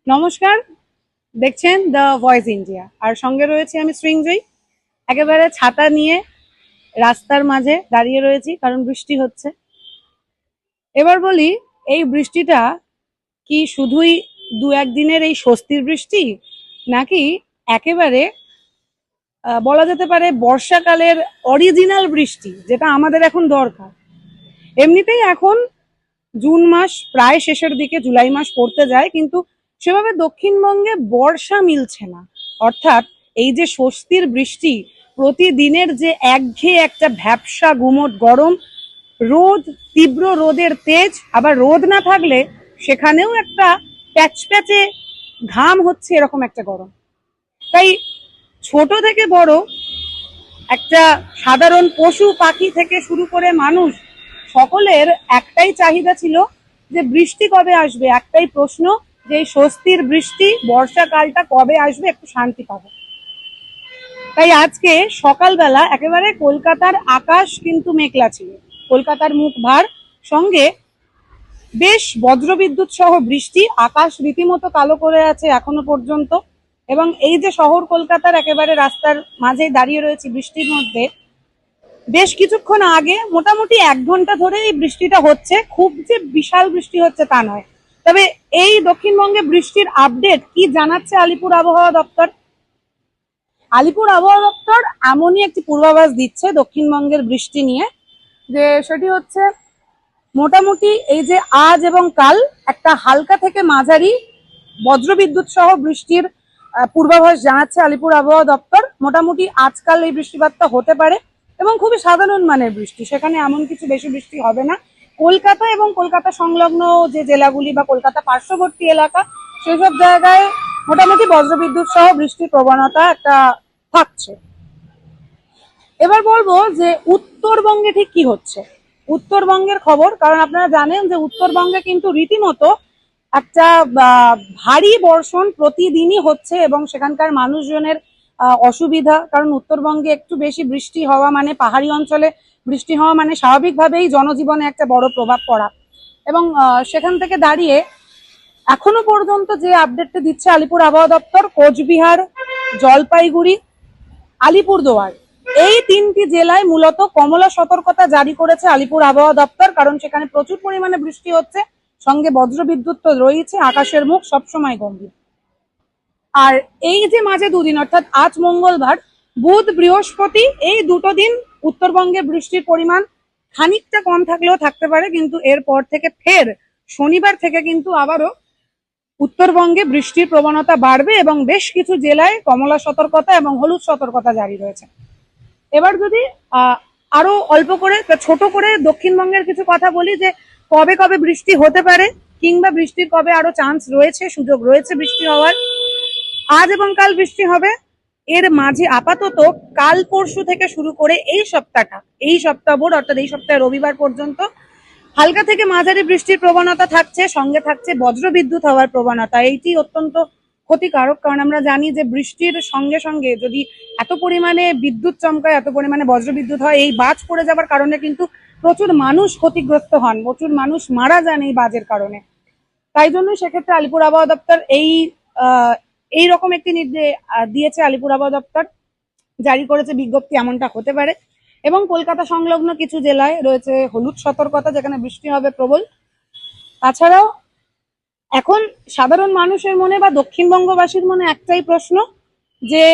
নমস্কার, দেখছেন the voice India. আর সঙ্গে রয়েছে আমি সৃঞ্জয়। একেবারে ছাতা নিয়ে রাস্তার মাঝে দাঁড়িয়ে রয়েছি, কারণ বৃষ্টি হচ্ছে। এবার বলি, এই বৃষ্টিটা কি শুধুই দু একদিনের এই স্বস্তির বৃষ্টি, নাকি একেবারে বলা যেতে পারে বর্ষাকালের অরিজিনাল বৃষ্টি, যেটা আমাদের এখন দরকার। এমনিতেই এখন জুন মাস প্রায় শেষের দিকে, জুলাই মাস পড়তে যায়, কিন্তু সেভাবে দক্ষিণবঙ্গে বর্ষা মিলছে না। অর্থাৎ এই যে স্বস্তির বৃষ্টি, প্রতিদিনের যে একঘেয়ে একটা ভ্যাপসা গুমোট গরম, রোদ, তীব্র রোদের তেজ, আবার রোদ না থাকলে সেখানেও একটা প্যাচপ্যাচে ঘাম হচ্ছে, এরকম একটা গরম। তাই ছোট থেকে বড়, একটা সাধারণ পশু পাখি থেকে শুরু করে মানুষ, সকলের একটাই চাহিদা ছিল যে বৃষ্টি কবে আসবে। একটাই প্রশ্ন যে এই স্বস্তির বৃষ্টি, বর্ষাকালটা কবে আসবে, একটু শান্তি পাবো। তাই আজকে সকালবেলা একেবারে কলকাতার আকাশ কিন্তু মেঘলা ছিল, কলকাতার মুখ ভার, সঙ্গে বেশ বজ্রবিদ্যুৎ সহ বৃষ্টি। আকাশ রীতিমতো কালো করে আছে এখনো পর্যন্ত। এবং এই যে শহর কলকাতার একেবারে রাস্তার মাঝে দাঁড়িয়ে রয়েছে বৃষ্টির মধ্যে, বেশ কিছুক্ষণ আগে মোটামুটি 1 ঘন্টা ধরে এই বৃষ্টিটা হচ্ছে। খুব যে বিশাল বৃষ্টি হচ্ছে তা নয়। তবে এই দক্ষিণবঙ্গে বৃষ্টির আপডেট কি জানাচ্ছে আলিপুর আবহাওয়া দপ্তর? আলিপুর আবহাওয়া দপ্তর এমনই একটি পূর্বাভাস দিচ্ছে দক্ষিণবঙ্গের বৃষ্টি নিয়ে, যে সেটি হচ্ছে মোটামুটি এই যে আজ এবং কাল একটা হালকা থেকে মাঝারি বজ্রবিদ্যুৎ সহ বৃষ্টির পূর্বাভাস জানাচ্ছে আলিপুর আবহাওয়া দপ্তর। মোটামুটি আজকাল এই বৃষ্টিপাতটা হতে পারে এবং খুবই সাধারণ মানের বৃষ্টি, সেখানে এমন কিছু বেশি বৃষ্টি হবে না। কলকাতা এবং কলকাতা সংলগ্ন যে জেলাগুলি বা কলকাতা পার্শ্ববর্তী এলাকা, সেসব জায়গায় মোটামুটি বজ্রবিদ্যুৎ সহ বৃষ্টির প্রবণতা একটা থাকছে। এবার বলবো যে উত্তরবঙ্গে ঠিক কি হচ্ছে, উত্তরবঙ্গের খবর। কারণ আপনারা জানেন যে উত্তরবঙ্গে কিন্তু রীতিমতো একটা ভারী বর্ষণ প্রতিদিনই হচ্ছে এবং সেখানকার মানুষজনের অসুবিধা। কারণ উত্তরবঙ্গে একটু বেশি বৃষ্টি হওয়া মানে, পাহাড়ি অঞ্চলে বৃষ্টি হওয়া মানে স্বাভাবিকভাবেই জনজীবনে একটা বড় প্রভাব পড়া। এবং সেখান থেকে দাঁড়িয়ে এখনো পর্যন্ত যে আপডেটটা দিচ্ছে আলিপুর আবহাওয়া দপ্তর, কোচবিহার, জলপাইগুড়ি, আলিপুরদুয়ার, এই 3টি জেলায় মূলত কমলা সতর্কতা জারি করেছে আলিপুর আবহাওয়া দপ্তর। কারণ সেখানে প্রচুর পরিমাণে বৃষ্টি হচ্ছে, সঙ্গে বজ্রবিদ্যুৎ তো রয়েছে, আকাশের মুখ সবসময় গম্ভীর। আর এই যে মাঝে দুদিন, অর্থাৎ আজ মঙ্গলবার, বুধ, বৃহস্পতি, এই দুটো দিন উত্তরবঙ্গে বৃষ্টির পরিমাণ খানিকটা কম থাকলেও থাকতে পারে, কিন্তু এরপর থেকে ফের শনিবার থেকে কিন্তু আবারও উত্তরবঙ্গে বৃষ্টির প্রবণতা বাড়বে এবং বেশ কিছু জেলায় কমলা সতর্কতা এবং হলুদ সতর্কতা জারি রয়েছে। এবার যদি আরো অল্প করে ছোট করে দক্ষিণবঙ্গের কিছু কথা বলি, যে কবে কবে বৃষ্টি হতে পারে কিংবা বৃষ্টির কবে আরো চান্স রয়েছে, সুযোগ রয়েছে বৃষ্টি হওয়ার। আজ এবং কাল বৃষ্টি হবে। এর মাঝে আপাতত কাল পরশু থেকে শুরু করে এই সপ্তাহটা, এই সপ্তাহভর অর্থাৎ এই সপ্তাহে রবিবার পর্যন্ত হালকা থেকে মাঝারি বৃষ্টির প্রবণতা থাকছে, সঙ্গে থাকছে বজ্রবিদ্যুৎ হওয়ার প্রবণতা। এইটি অত্যন্ত ক্ষতিকারক, কারণ আমরা জানি যে বৃষ্টির সঙ্গে সঙ্গে যদি এত পরিমাণে বিদ্যুৎ চমকায়, এত পরিমাণে বজ্রবিদ্যুৎ হয়, এই বাজ পড়ে যাবার কারণে কিন্তু প্রচুর মানুষ ক্ষতিগ্রস্ত হন, প্রচুর মানুষ মারা যান এই বাজের কারণে। তাই জন্য সেক্ষেত্রে আলিপুর আবহাওয়া দপ্তর এই রকম একটি নির্দেশ দিয়েছে। আলিপুর আবহাওয়া দপ্তর জারি করেছে বিজ্ঞপ্তি, এমনটা হতে পারে। এবং কলকাতা সংলগ্ন কিছু জেলায় রয়েছে হলুদ সতর্কতা, যেখানে বৃষ্টি হবে প্রবল। তাছাড়াও এখন সাধারণ মানুষের মনে বা দক্ষিণবঙ্গবাসীর মনে একটাই প্রশ্ন, যে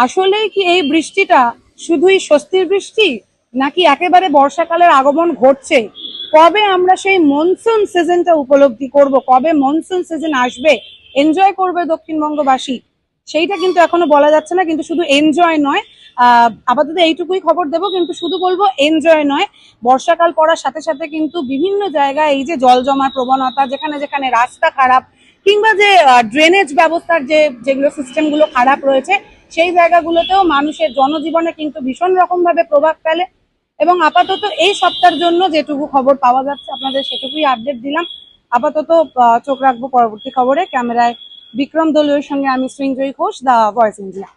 আসলে কি এই বৃষ্টিটা শুধুই স্বস্তির বৃষ্টি, নাকি একেবারে বর্ষাকালের আগমন ঘটছে? কবে আমরা সেই মনসুন সিজনটা উপলব্ধি করব, কবে মনসুন সিজন আসবে, এনজয় করবে দক্ষিণবঙ্গবাসী, সেইটা কিন্তু এখনো বলা যাচ্ছে না। কিন্তু শুধু এনজয় নয়, আপাতত এইটুকুই খবর দেবো, কিন্তু শুধু বলবো এনজয় নয়, বর্ষাকাল পড়ার সাথে সাথে কিন্তু বিভিন্ন জায়গায় এই যে জল জমার প্রবণতা, যেখানে যেখানে রাস্তা খারাপ কিংবা যে ড্রেনেজ ব্যবস্থার যেগুলো সিস্টেমগুলো খারাপ রয়েছে, সেই জায়গাগুলোতেও মানুষের জনজীবনে কিন্তু ভীষণ রকম ভাবে প্রভাব ফেলে। এবং আপাতত এই সপ্তাহের জন্য যেটুকু খবর পাওয়া যাচ্ছে আপনাদের সেটুকুই আপডেট দিলাম। আপাতত চোখ রাখবো পরবর্তী খবরে। ক্যামেরায় বিক্রম দলীয় সঙ্গে আমি Srinjoy Ghosh, the voice India.